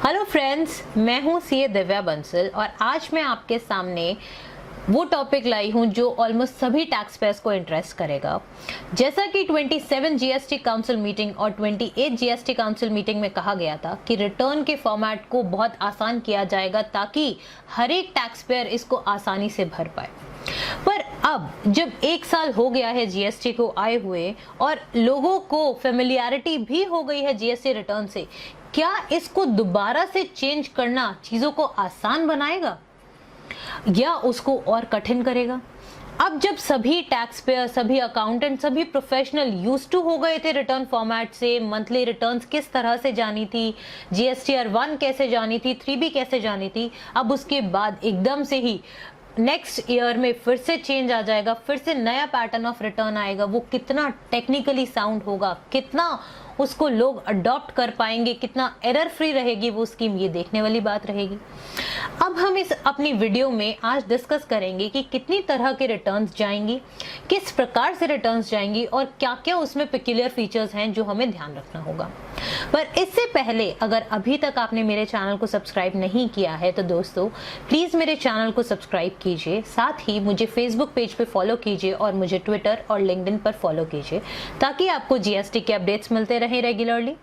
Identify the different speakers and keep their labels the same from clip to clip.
Speaker 1: Hello friends, मैं हूं CA Divya Bansal और आज मैं आपके सामने वो टॉपिक लाई हूं जो ऑलमोस्ट सभी टैक्स पेयर्स को इंटरेस्ट करेगा। जैसा कि 27 जीएसटी काउंसिल मीटिंग और 28 जीएसटी काउंसिल मीटिंग में कहा गया था कि रिटर्न के फॉर्मेट को बहुत आसान किया जाएगा ताकि हर एक टैक्स पेयर इसको आसानी से भर पाए। पर अब जब 1 साल हो गया है जीएसटी को आए हुए और लोगों को फेमिलियरिटी भी हो गई है जीएसटी रिटर्न से, क्या इसको दोबारा से चेंज करना चीजों को आसान बनाएगा या उसको और कठिन करेगा? अब जब सभी टैक्स पेयर, सभी अकाउंटेंट, सभी प्रोफेशनल यूज्ड टू हो गए थे रिटर्न फॉर्मेट से, मंथली रिटर्न्स किस तरह से जानी थी, जीएसटीआर 1 कैसे जानी थी, 3B कैसे जानी थी, अब उसके बाद एकदम से ही नेक्स्ट ईयर में फिर से चेंज आ जाएगा, फिर से नया पैटर्न ऑफ रिटर्न आएगा। वो कितना टेक्निकली साउंड होगा, कितना उसको लोग अडॉप्ट कर पाएंगे, कितना एरर फ्री रहेगी वो स्कीम, ये देखने वाली बात रहेगी। अब हम इस अपनी वीडियो में आज डिस्कस करेंगे कि कितनी तरह के रिटर्न्स जाएंगी, किस प्रकार से रिटर्न्स जाएंगी और क्या क्या उसमें पेक्यूलियर फीचर्स हैं जो हमें ध्यान रखना होगा। पर इससे पहले अगर अभी तक आपने मेरे चैनल को सब्सक्राइब नहीं किया है तो दोस्तों प्लीज मेरे चैनल को सब्सक्राइब कीजिए, साथ ही मुझे फेसबुक पेज पे फॉलो कीजिए और मुझे ट्विटर और लिंक्डइन पर फॉलो कीजिए ताकि आपको जीएसटी के अपडेट्स मिलते रहे रेगुलरली।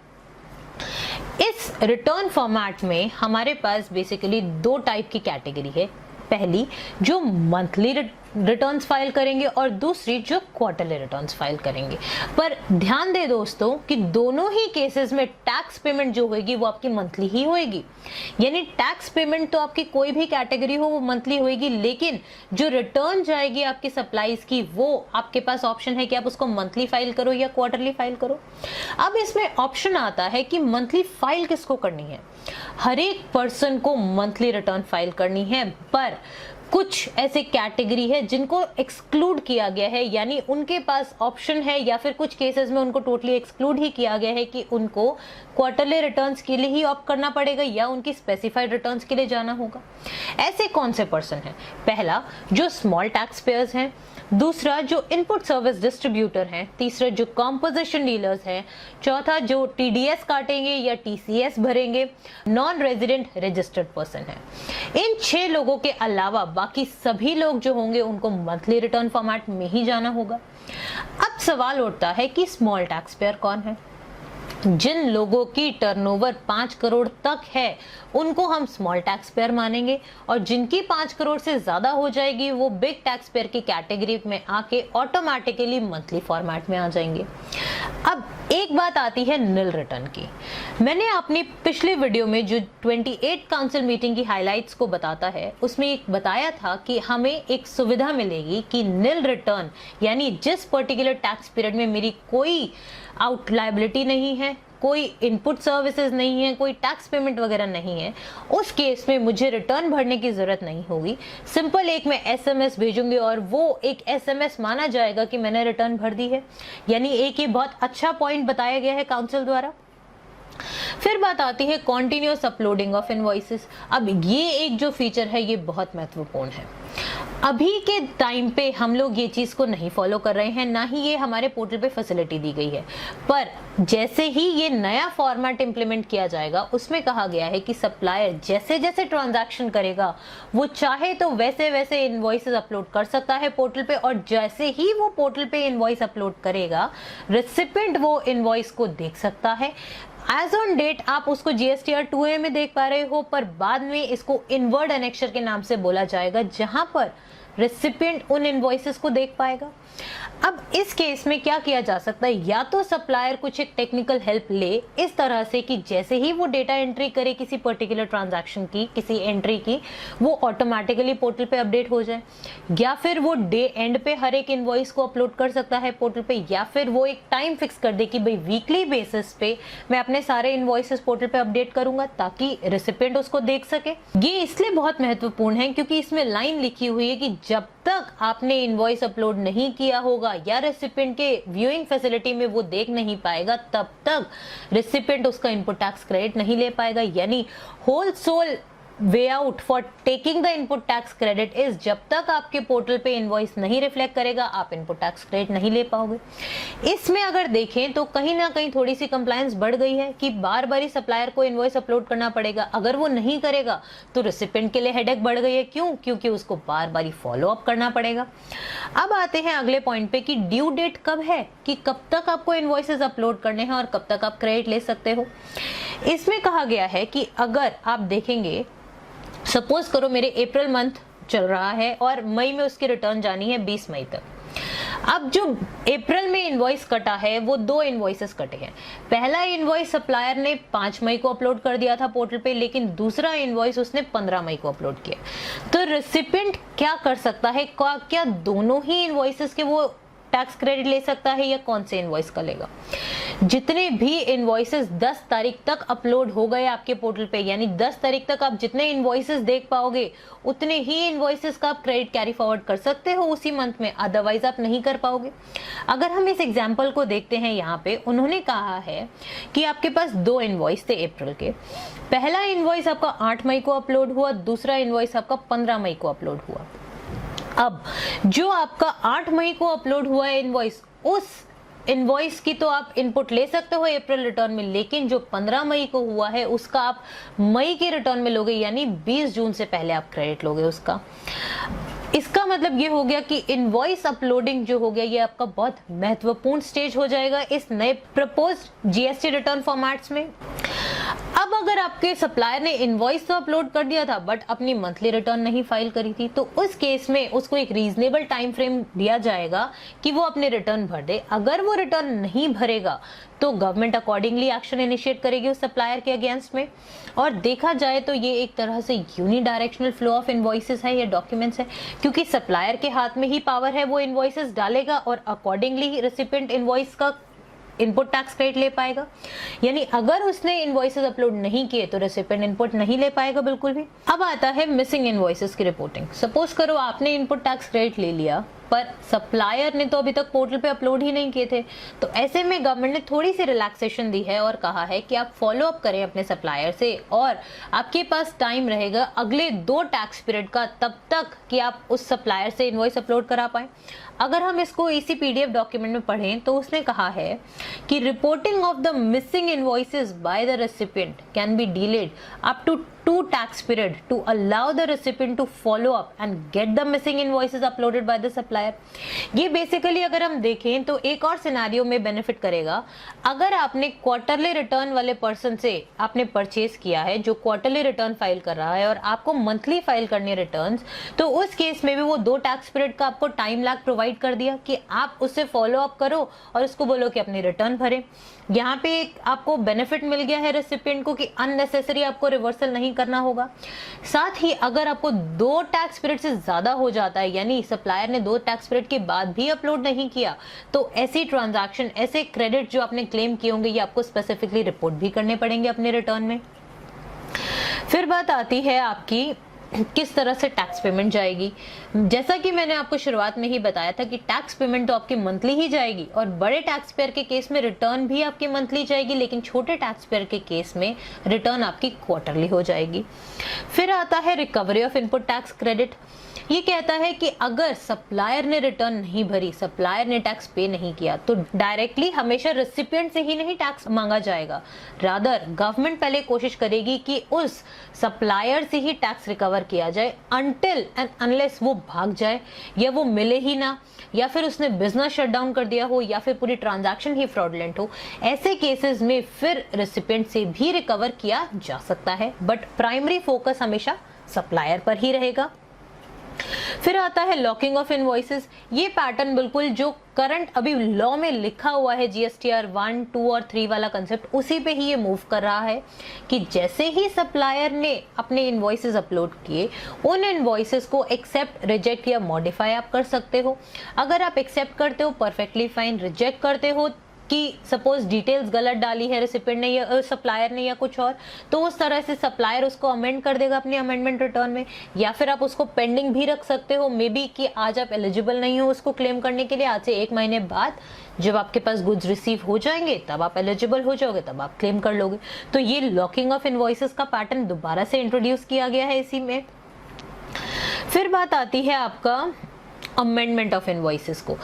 Speaker 1: इस रिटर्न फॉर्मेट में हमारे पास बेसिकली 2 टाइप की कैटेगरी है। पहली जो मंथली रिटर्न्स फाइल करेंगे और दूसरी जो क्वार्टरली रिटर्न्स फाइल करेंगे। पर ध्यान दे दोस्तों कि दोनों ही केसेस में टैक्स पेमेंट जो होगी वो आपकी मंथली ही होगी। यानी टैक्स पेमेंट तो आपकी कोई भी कैटेगरी हो वो मंथली होगी, लेकिन जो रिटर्न जाएगी आपकी सप्लाईज की वो आपके पास ऑप्शन है कि आप उसको मंथली फाइल करो या क्वार्टरली फाइल करो। अब इसमें ऑप्शन आता है कि मंथली फाइल किसको करनी है। हर एक पर्सन को मंथली रिटर्न फाइल करनी है, पर कुछ ऐसे कैटेगरी है जिनको एक्सक्लूड किया गया है, यानी उनके पास ऑप्शन है या फिर कुछ केसेस में उनको टोटली एक्सक्लूड ही किया गया है कि उनको क्वार्टरली रिटर्न्स के लिए ही ऑप्ट करना पड़ेगा या उनकी स्पेसिफाइड रिटर्न्स के लिए जाना होगा। ऐसे कौन से पर्सन हैं? पहला जो स्मॉल टैक्स पेयर्स हैं, दूसरा जो इनपुट सर्विस डिस्ट्रीब्यूटर हैं, तीसरा जो कॉम्पोजिशन डीलर्स हैं, चौथा जो टीडीएस काटेंगे या टीसीएस भरेंगे, नॉन रेजिडेंट रजिस्टर्ड पर्सन है। इन 6 लोगों के अलावा बाकी सभी लोग जो होंगे उनको मंथली रिटर्न फॉर्मेट में ही जाना होगा। अब सवाल उठता है कि स्मॉल टैक्स पेयर कौन है? जिन लोगों की टर्नओवर 5 करोड़ तक है उनको हम स्मॉल टैक्स पेयर मानेंगे और जिनकी 5 करोड़ से ज्यादा हो जाएगी वो बिग टैक्स पेयर की कैटेगरी में आके ऑटोमेटिकली मंथली फॉर्मेट में आ जाएंगे। अब एक बात आती है निल रिटर्न की। मैंने अपनी पिछले वीडियो में जो 28 काउंसिल मीटिंग की हाइलाइट्स को बताता है उसमें एक बताया था कि हमें एक सुविधा मिलेगी कि निल रिटर्न यानी जिस पर्टिकुलर टैक्स पीरियड में मेरी कोई आउट लायबिलिटी नहीं है, कोई इनपुट सर्विसेज नहीं है, कोई टैक्स पेमेंट वगैरह नहीं है, उस केस में मुझे रिटर्न भरने की जरूरत नहीं होगी। सिंपल एक मैं एसएमएस भेजूंगी और वो एक एसएमएस माना जाएगा कि मैंने रिटर्न भर दी है। यानी एक ये बहुत अच्छा पॉइंट बताया गया है काउंसिल द्वारा। फिर बात आती है कॉन्टिन्यूअस अपलोडिंग ऑफ इनवॉइसेस। अब ये एक जो फीचर है ये बहुत महत्वपूर्ण है। अभी के टाइम पे हम लोग ये चीज को नहीं फॉलो कर रहे हैं, ना ही ये हमारे पोर्टल पे फैसिलिटी दी गई है। पर जैसे ही ये नया फॉर्मेट इंप्लीमेंट किया जाएगा उसमें कहा गया है कि सप्लायर जैसे जैसे ट्रांजैक्शन करेगा वो चाहे तो वैसे वैसे इनवॉइसेस अपलोड कर सकता है पोर्टल पे, और जैसे ही वो पोर्टल पे इनवॉइस अपलोड करेगा रेसिपिएंट वो इनवॉइस को देख सकता है। एज ऑन डेट आप उसको जीएसटीआर 2A में देख पा रहे हो, पर बाद में इसको इनवर्ड एनेक्सर के नाम से बोला जाएगा जहां पर रेसिपिएंट उन इनवॉइसेस को देख पाएगा। अब इस केस में क्या किया जा सकता है, या तो सप्लायर कुछ एक टेक्निकल हेल्प ले इस तरह से कि जैसे ही वो डेटा एंट्री करे किसी पर्टिकुलर ट्रांजैक्शन की, किसी एंट्री की, वो ऑटोमेटिकली पोर्टल पे अपडेट हो जाए, या फिर वो डे एंड पे हर एक इनवॉइस को अपलोड कर सकता है पोर्टल पे, या फिर वो एक टाइम फिक्स कर दे कि भाई वीकली बेसिस पे मैं अपने सारे इनवॉइसेस पोर्टल पे अपडेट करूंगा ताकि रेसिपिएंट उसको देख सके। ये इसलिए बहुत महत्वपूर्ण है क्योंकि इसमें लाइन लिखी हुई है कि जब तक आपने इनवॉइस अपलोड नहीं किया होगा या रेसिपिएंट के व्यूइंग फैसिलिटी में वो देख नहीं पाएगा तब तक रेसिपिएंट उसका इनपुट टैक्स क्रेडिट नहीं ले पाएगा। यानी whole sole way out for taking the input tax credit is, जब तक आपके पोर्टल पे इनवॉइस नहीं रिफ्लेक्ट करेगा आप इनपुट टैक्स क्रेडिट नहीं ले पाओगे। इसमें अगर देखें तो कहीं ना कहीं थोड़ी सी कंप्लायंस बढ़ गई है कि बार बार ही सप्लायर को इनवॉइस अपलोड करना पड़ेगा। अगर वो नहीं करेगा तो रेसिपिएंट के लिए हेडेक बढ़ गई है। क्यों? क्योंकि उसको बार बार फॉलो अप करना पड़ेगा। अब आते हैं अगले पॉइंट पे कि ड्यू डेट कब है, कि कब तक आपको इनवॉइसेस अपलोड करने हैं और कब तक आप क्रेडिट ले सकते हो। इसमें कहा गया है कि अगर आप देखेंगे, सपोज करो मेरे अप्रैल मंथ चल रहा है और मई में उसकी रिटर्न जानी है 20 मई तक। अब जो अप्रैल में इनवॉइस कटा है वो 2 इनवॉइसेस कटे हैं। पहला इनवॉइस सप्लायर ने 5 मई को अपलोड कर दिया था पोर्टल पे, लेकिन दूसरा इनवॉइस उसने 15 मई को अपलोड किया। तो रेसिपिएंट क्या कर सकता है? क्या दोनों ही इनवॉइसेस के वो टैक्स क्रेडिट ले सकता है या कौन से इनवॉइस का लेगा? जितने भी इनवॉइसेस 10 तारीख तक अपलोड हो गए आपके पोर्टल पे, यानी 10 तारीख तक आप जितने इनवॉइसेस देख पाओगे उतने ही इनवॉइसेस का आप क्रेडिट कैरी फॉरवर्ड कर सकते हो उसी मंथ में, अदरवाइज आप नहीं कर पाओगे। अगर हम इस एग्जांपल को देखते हैं, यहाँ पे उन्होंने कहा है कि आपके पास 2 इनवॉइस थे अप्रैल के। पहला इनवॉइस आपका 8 मई को अपलोड हुआ, दूसरा इनवॉइस आपका 15 मई को अपलोड हुआ। अब जो आपका 8 मई को अपलोड हुआ है इनवॉइस, उस इनवॉइस की तो आप इनपुट ले सकते हो अप्रैल रिटर्न में, लेकिन जो 15 मई को हुआ है उसका आप मई के रिटर्न में लोगे, यानी 20 जून से पहले आप क्रेडिट लोगे उसका। इसका मतलब ये हो गया कि इनवॉइस अपलोडिंग जो हो गया ये आपका बहुत महत्वपूर्ण स्टेज हो जाएगा इस नए प्रपोज्ड जीएसटी रिटर्न फॉर्मेट्स में। अब अगर आपके सप्लायर ने इनवॉइस तो अपलोड कर दिया था बट अपनी मंथली रिटर्न नहीं फाइल करी थी, तो उस केस में उसको एक रीजनेबल टाइम फ्रेम दिया जाएगा कि वो अपने रिटर्न भर दे। अगर वो रिटर्न नहीं भरेगा तो गवर्नमेंट अकॉर्डिंगली एक्शन इनिशिएट करेगी उस सप्लायर के अगेंस्ट में। और देखा जाए तो ये एक तरह से यूनिडायरेक्शनल फ्लो ऑफ इनवॉइसेस है, ये डॉक्यूमेंट्स है, क्योंकि सप्लायर के हाथ में ही पावर है, वो इनवॉइसेस डालेगा और अकॉर्डिंगली रेसिपिएंट इनवॉइस का इनपुट टैक्स क्रेडिट ले पाएगा। यानी अगर उसने इनवॉइसेस अपलोड नहीं किए तो रेसिपिएंट इनपुट नहीं ले पाएगा बिल्कुल भी। अब आता है मिसिंग इनवॉइसेस की रिपोर्टिंग। सपोज करो आपने इनपुट टैक्स क्रेडिट ले लिया पर सप्लायर ने तो अभी तक पोर्टल पे अपलोड ही नहीं किए थे, तो ऐसे में गवर्नमेंट ने थोड़ी सी रिलैक्सेशन दी है और कहा है कि आप फॉलो अप करें अपने सप्लायर से और आपके पास टाइम रहेगा अगले 2 टैक्स पीरियड का तब तक कि आप उस सप्लायर से इनवॉइस अपलोड करा पाए। अगर हम इसको इसी पीडीएफ डॉक्यूमेंट में पढ़ें तो उसने कहा है कि reporting of the missing invoices by the recipient can be delayed up to 2 tax period to allow the recipient to follow up and get the missing invoices uploaded by the supplier। ये basically अगर हम देखें तो एक और scenario में benefit करेगा। अगर आपने क्वार्टरली रिटर्न वाले पर्सन से आपने परचेज किया है जो क्वार्टरली रिटर्न फाइल कर रहा है और आपको मंथली फाइल करनी रिटर्न्स, तो उस केस में भी वो 2 टैक्स पीरियड का आपको टाइम लैग प्रोवाइड कर दिया कि आप उससे फॉलो अप करो और उसको बोलो कि अपनी रिटर्न भरे। यहाँ पे एक आपको बेनिफिट मिल गया है रेसिपिएंट को कि अननेसेसरी आपको रिवर्सल नहीं करना होगा। साथ ही अगर आपको 2 टैक्स पीरियड से ज्यादा हो जाता है, यानी सप्लायर ने 2 टैक्स पीरियड के बाद भी अपलोड नहीं किया, तो ऐसी ट्रांजैक्शन, ऐसे क्रेडिट जो आपने क्लेम किए होंगे ये आपको स्पेसिफिकली रिपोर्ट भी करने पड़ेंगे अपने रिटर्न में। फिर बात आती है आपकी किस तरह से टैक्स पेमेंट जाएगी। जैसा कि मैंने आपको शुरुआत में ही बताया था कि टैक्स पेमेंट तो आपकी मंथली ही जाएगी और बड़े टैक्स पेयर के केस में रिटर्न भी आपकी मंथली जाएगी, लेकिन छोटे टैक्स पेयर के केस में रिटर्न आपकी क्वार्टरली हो जाएगी। फिर आता है recovery of input tax credit. ये कहता है कि अगर सप्लायर ने रिटर्न नहीं भरी, सप्लायर ने टैक्स पे नहीं किया, तो डायरेक्टली हमेशा रेसिपिएंट से ही नहीं टैक्स मांगा जाएगा। रादर गवर्नमेंट पहले कोशिश करेगी कि उस सप्लायर से ही टैक्स रिकवर किया जाए अनटिल एंड अनलेस वो भाग जाए या वो मिले ही ना, या फिर उसने बिजनेस शट डाउन कर दिया हो, या फिर पूरी ट्रांजैक्शन ही फ्रॉडलेंट हो। ऐसे केसेस में फिर रेसिपिएंट से भी रिकवर किया जा सकता है, बट प्राइमरी फोकस हमेशा सप्लायर पर ही रहेगा। फिर आता है लॉकिंग ऑफ इनवॉइसेस। ये पैटर्न बिल्कुल जो करंट अभी लॉ में लिखा हुआ है जीएसटीआर 1, 2 और 3 वाला कंसेप्ट, उसी पे ही ये मूव कर रहा है कि जैसे ही सप्लायर ने अपने इनवॉइसेस अपलोड किए, उन इनवॉइसेस को एक्सेप्ट, रिजेक्ट या मॉडिफाई आप कर सकते हो। अगर आप एक्सेप्ट करते हो परफेक्टली फाइन, रिजेक्ट करते हो आपकी सपोज डिटेल्स गलत डाली है रेसिपिएंट ने या सप्लायर ने या कुछ और, तो उस तरह से सप्लायर उसको अमेंड कर देगा अपनी अमेंडमेंट रिटर्न में, या फिर आप उसको पेंडिंग भी रख सकते हो मे बी कि आज आप एलिजिबल नहीं हो उसको क्लेम करने के लिए, आज से 1 महीने बाद जब आपके पास गुड्स रिसीव हो जाएंगे तब आप एलिजिबल हो जाओगे, तब आप क्लेम कर लोगे। तो ये लॉकिंग ऑफ इनवॉइसेस का पैटर्न दोबारा से इंट्रोड्यूस किया गया है इसी में। फिर बात आती है आपका अमेंडमेंट ऑफ इनवॉइसेस को।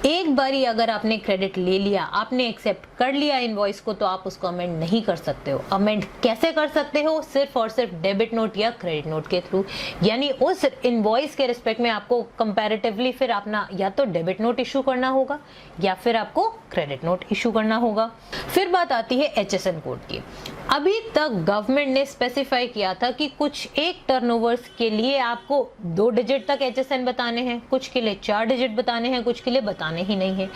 Speaker 1: एक बारी अगर आपने क्रेडिट ले लिया, आपने एक्सेप्ट कर लिया इनवॉइस को, तो आप उसको अमेंड नहीं कर सकते हो। अमेंड कैसे कर सकते हो? सिर्फ और सिर्फ डेबिट नोट या क्रेडिट नोट के थ्रू, यानी उस इनवॉइस के रिस्पेक्ट में आपको कंपैरेटिवली फिर अपना या तो डेबिट नोट इशू करना होगा या फिर आपको क्रेडिट नोट इशू करना होगा। फिर बात आती है HSN कोड की। अभी तक गवर्नमेंट ने स्पेसिफाई किया था कि कुछ एक टर्नओवर्स के लिए आपको 2 डिजिट तक HSN बताने हैं, कुछ के लिए 4 डिजिट बताने हैं, कुछ के लिए बताने ही नहीं है।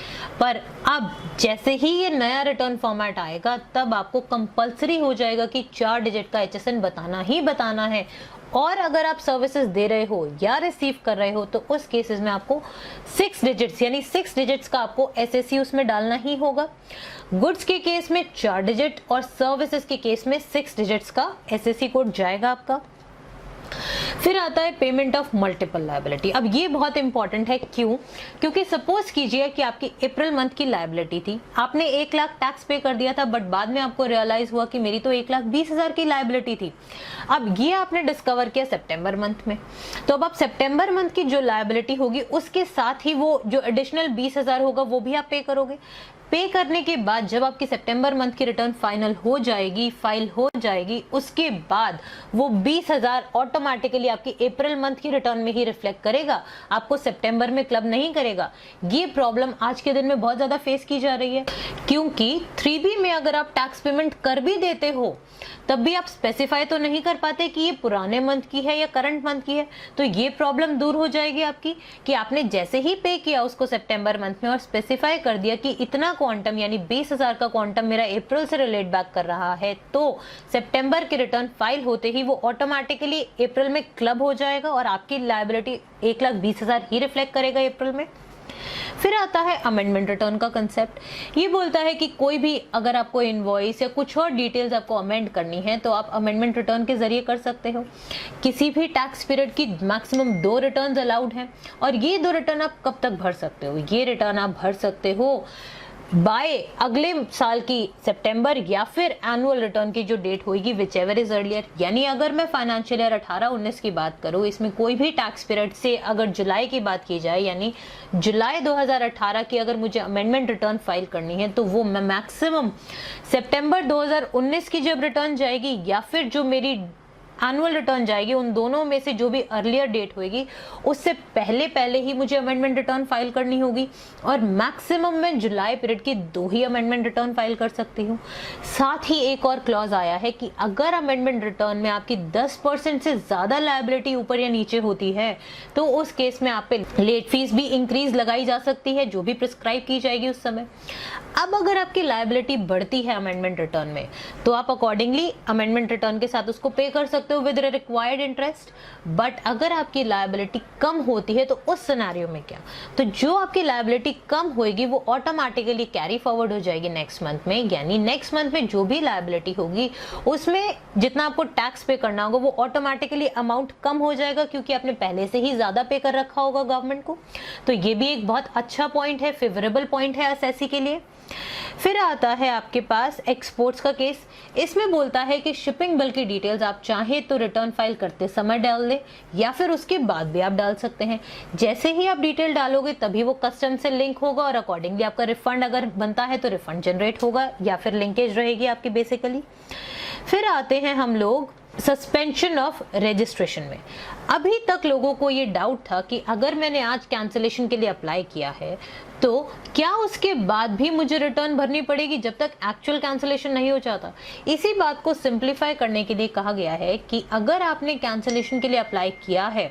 Speaker 1: पर अब जैसे ही ये नया रिटर्न फॉर्मेट आएगा तब आपको कंपलसरी हो जाएगा कि 4 डिजिट का HSN बताना ही बताना है। और अगर आप सर्विसेज दे रहे हो या रिसीव कर रहे हो तो उस केसेस में आपको 6 डिजिट्स यानी 6 डिजिट्स का आपको SSC उसमें डालना ही होगा। गुड्स के केस में 4 डिजिट और सर्विसेज के केस में 6 डिजिट्स का SSC कोड जाएगा आपका। फिर आता है पेमेंट ऑफ मल्टीपल लायबिलिटी। अब ये बहुत इंपॉर्टेंट है, क्यों? क्योंकि सपोज कीजिए कि आपकी अप्रैल मंथ की लायबिलिटी थी, आपने 1 लाख टैक्स पे कर दिया था, बट बाद में आपको रियलाइज हुआ कि मेरी तो 1,20,000 की लायबिलिटी थी। अब ये आपने डिस्कवर किया सितंबर मंथ में, तो अब आप सितंबर मंथ की जो लायबिलिटी होगी उसके साथ ही वो जो एडिशनल 20,000 होगा वो भी आप पे करोगे। पे करने के बाद जब आपकी सितंबर मंथ की रिटर्न फाइनल हो जाएगी, फाइल हो जाएगी, उसके बाद वो 20,000 ऑटोमेटिकली आपकी अप्रैल मंथ की रिटर्न में ही रिफ्लेक्ट करेगा, आपको सितंबर में क्लब नहीं करेगा। ये प्रॉब्लम आज के दिन में बहुत ज्यादा फेस की जा रही है, क्योंकि 3B में अगर आप टैक्स पेमेंट कर भी देते हो तब भी आप स्पेसिफाई तो नहीं कर पाते कि ये पुराने मंथ की है या करंट मंथ की है। तो ये प्रॉब्लम दूर हो जाएगी आपकी कि आपने जैसे ही पे किया उसको सितंबर मंथ में और स्पेसिफाई कर दिया कि इतना क्वांटम यानी 20,000 का क्वांटम मेरा अप्रैल से रिलेट बैक कर रहा है, तो सितंबर की रिटर्न फाइल होते ही वो ऑटोमेटिकली अप्रैल में क्लब हो जाएगा और आपकी लायबिलिटी 1,20,000 ही रिफ्लेक्ट करेगा अप्रैल में। फिर आता है अमेंडमेंट रिटर्न का कंसेप्ट। ये बोलता है कि कोई भी अगर आपको इनवॉइस या कुछ और डिटेल्स आपको अमेंड करनी है तो आप अमेंडमेंट रिटर्न के जरिए कर सकते हो। किसी भी टैक्स पीरियड की मैक्सिमम 2 रिटर्न्स अलाउड हैं और ये 2 रिटर्न आप कब तक भर सकते हो? ये रिटर्न आप भर सकते हो बाय अगले साल की सितंबर या फिर एनुअल रिटर्न की जो डेट होगी विच एवर इज अर्लियर। यानी अगर मैं फाइनेंशियल ईयर 18-19 की बात करूं, इसमें कोई भी टैक्स पीरियड से अगर जुलाई की बात की जाए यानी जुलाई 2018 की अगर मुझे अमेंडमेंट रिटर्न फाइल करनी है तो वो मैं मैक्सिमम सितंबर 2019 की जब रिटर्न जाएगी या फिर जो मेरी एनुअल रिटर्न जाएगी, उन दोनों में से जो भी अर्लियर डेट होगी उससे पहले ही मुझे अमेंडमेंट रिटर्न फाइल करनी होगी और मैक्सिमम मैं जुलाई पीरियड की 2 ही अमेंडमेंट रिटर्न फाइल कर सकती हूँ। साथ ही एक और क्लॉज आया है कि अगर अमेंडमेंट रिटर्न में आपकी 10% से ज्यादा लायबिलिटी ऊपर या नीचे होती है तो उस केस में आप पे लेट फीस भी इंक्रीज लगाई जा सकती है, जो भी प्रिस्क्राइब की जाएगी उस समय। अब अगर आपकी लायबिलिटी बढ़ती है अमेंडमेंट रिटर्न में तो आप अकॉर्डिंगली अमेंडमेंट रिटर्न के साथ उसको पे कर सकते हो विद रिक्वायर्ड इंटरेस्ट। बट अगर आपकी लायबिलिटी कम होती है तो उस सिनेरियो में क्या? तो जो आपकी लायबिलिटी कम होगी वो ऑटोमेटिकली कैरी फॉरवर्ड हो जाएगी नेक्स्ट मंथ में, यानी नेक्स्ट मंथ में जो भी लायबिलिटी होगी उसमें जितना आपको टैक्स पे करना होगा वो ऑटोमेटिकली अमाउंट कम हो जाएगा क्योंकि आपने पहले से ही ज्यादा पे कर रखा होगा गवर्नमेंट को। तो ये भी एक बहुत अच्छा पॉइंट है, फेवरेबल पॉइंट है एसएससी के लिए। फिर आता है आपके पास एक्सपोर्ट्स का केस। इसमें बोलता है कि शिपिंग बिल की डिटेल्स आप चाहे तो रिटर्न फाइल करते समय डाल दे या फिर उसके बाद भी आप डाल सकते हैं। जैसे ही आप डिटेल डालोगे तभी वो कस्टम से लिंक होगा और अकॉर्डिंगली आपका रिफंड अगर बनता है तो रिफंड जनरेट होगा या फिर लिंकेज रहेगी आपकी बेसिकली। फिर आते हैं हम लोग सस्पेंशन ऑफ रजिस्ट्रेशन में। अभी तक लोगों को ये डाउट था कि अगर मैंने आज कैंसिलेशन के लिए अप्लाई किया है तो क्या उसके बाद भी मुझे रिटर्न भरनी पड़ेगी जब तक एक्चुअल कैंसिलेशन नहीं हो जाता। इसी बात को सिंप्लीफाई करने के लिए कहा गया है कि अगर आपने कैंसिलेशन के लिए अप्लाई किया है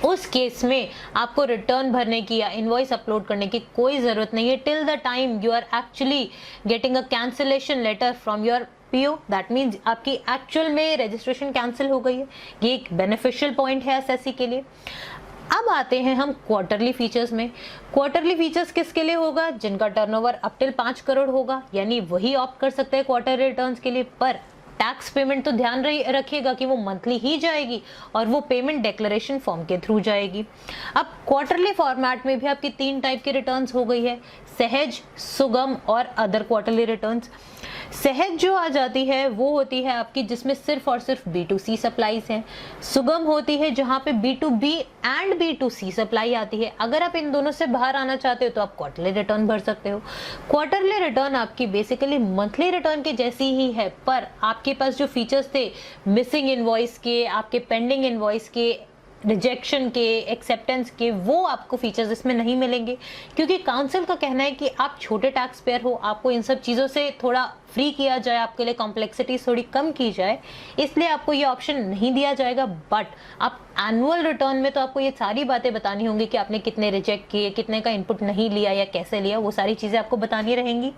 Speaker 1: उस केस में आपको रिटर्न भरने की या इनवॉइस अपलोड करने की कोई जरूरत नहीं है till the time you are actually getting a cancellation letter from your PO. That means आपकी एक्चुअल में रजिस्ट्रेशन कैंसिल हो गई है। ये एक बेनिफिशियल पॉइंट है एसएससी के लिए। अब आते हैं हम क्वार्टरली फीचर्स में। क्वार्टरली फीचर्स किसके लिए होगा? जिनका टर्नओवर अप टिल 5 करोड़ होगा, यानी वही ऑप्ट कर सकते हैं क्वार्टरली रिटर्न्स के लिए। पर टैक्स पेमेंट तो ध्यान रखिएगा कि वो मंथली ही जाएगी और वो पेमेंट डिक्लेरेशन फॉर्म के थ्रू जाएगी। अब क्वार्टरली फॉर्मेट में भी आपकी 3 टाइप की रिटर्न्स हो गई है, सहज, सुगम और अदर क्वार्टरली रिटर्न्स। सहज जो आ जाती है वो होती है आपकी जिसमें सिर्फ और सिर्फ B2C सप्लाईज हैं। सुगम होती है जहां पे B2B एंड B2C सप्लाई आती है। अगर आप इन दोनों से बाहर आना चाहते हो तो आप क्वार्टरली रिटर्न भर सकते हो। क्वार्टरली रिटर्न आपकी बेसिकली मंथली रिटर्न के जैसी ही है, पर आपके पास जो फीचर्स थे मिसिंग इनवॉइस के, आपके पेंडिंग इनवॉइस के, रिजेक्शन के, एक्सेप्टेंस के, वो आपको फीचर्स इसमें नहीं मिलेंगे, क्योंकि काउंसिल का कहना है कि आप छोटे टैक्स पेयर हो, आपको इन सब चीज़ों से थोड़ा फ्री किया जाए, आपके लिए कॉम्प्लेक्सिटी थोड़ी कम की जाए, इसलिए आपको ये ऑप्शन नहीं दिया जाएगा। बट आप एनुअल रिटर्न में तो आपको ये सारी बातें बतानी होंगी कि आपने कितने रिजेक्ट किए, कितने का इनपुट नहीं लिया या कैसे लिया, वो सारी चीज़ें आपको बतानी रहेंगी।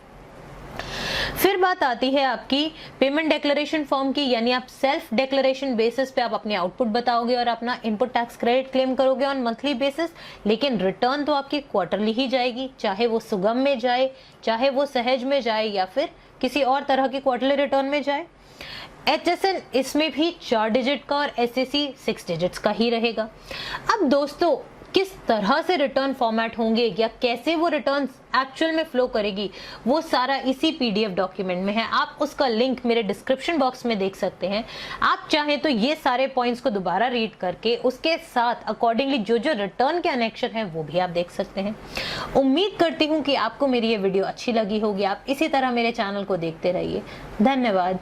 Speaker 1: फिर बात आती है आपकी पेमेंट डिक्लेरेशन फॉर्म की, यानी आप सेल्फ डिक्लेरेशन बेसिस पे आप अपने आउटपुट बताओगे और अपना इनपुट टैक्स क्रेडिट क्लेम करोगे ऑन मंथली बेसिस। लेकिन रिटर्न तो आपकी क्वार्टरली ही जाएगी, चाहे वो सुगम में जाए, चाहे वो सहज में जाए, या फिर किसी और तरह की क्वार्टरली रिटर्न में जाए। HSN इसमें भी 4 डिजिट का और SAC 6 डिजिट्स का ही रहेगा। अब दोस्तों किस तरह से रिटर्न फॉर्मेट होंगे या कैसे वो रिटर्न एक्चुअल में फ्लो करेगी, वो सारा इसी PDF डॉक्यूमेंट में है। आप उसका लिंक मेरे डिस्क्रिप्शन बॉक्स में देख सकते हैं। आप चाहें तो ये सारे पॉइंट्स को दोबारा रीड करके उसके साथ अकॉर्डिंगली जो जो रिटर्न के कनेक्शन है वो भी आप देख सकते हैं। उम्मीद करती हूँ कि आपको मेरी ये वीडियो अच्छी लगी होगी। आप इसी तरह मेरे चैनल को देखते रहिए। धन्यवाद।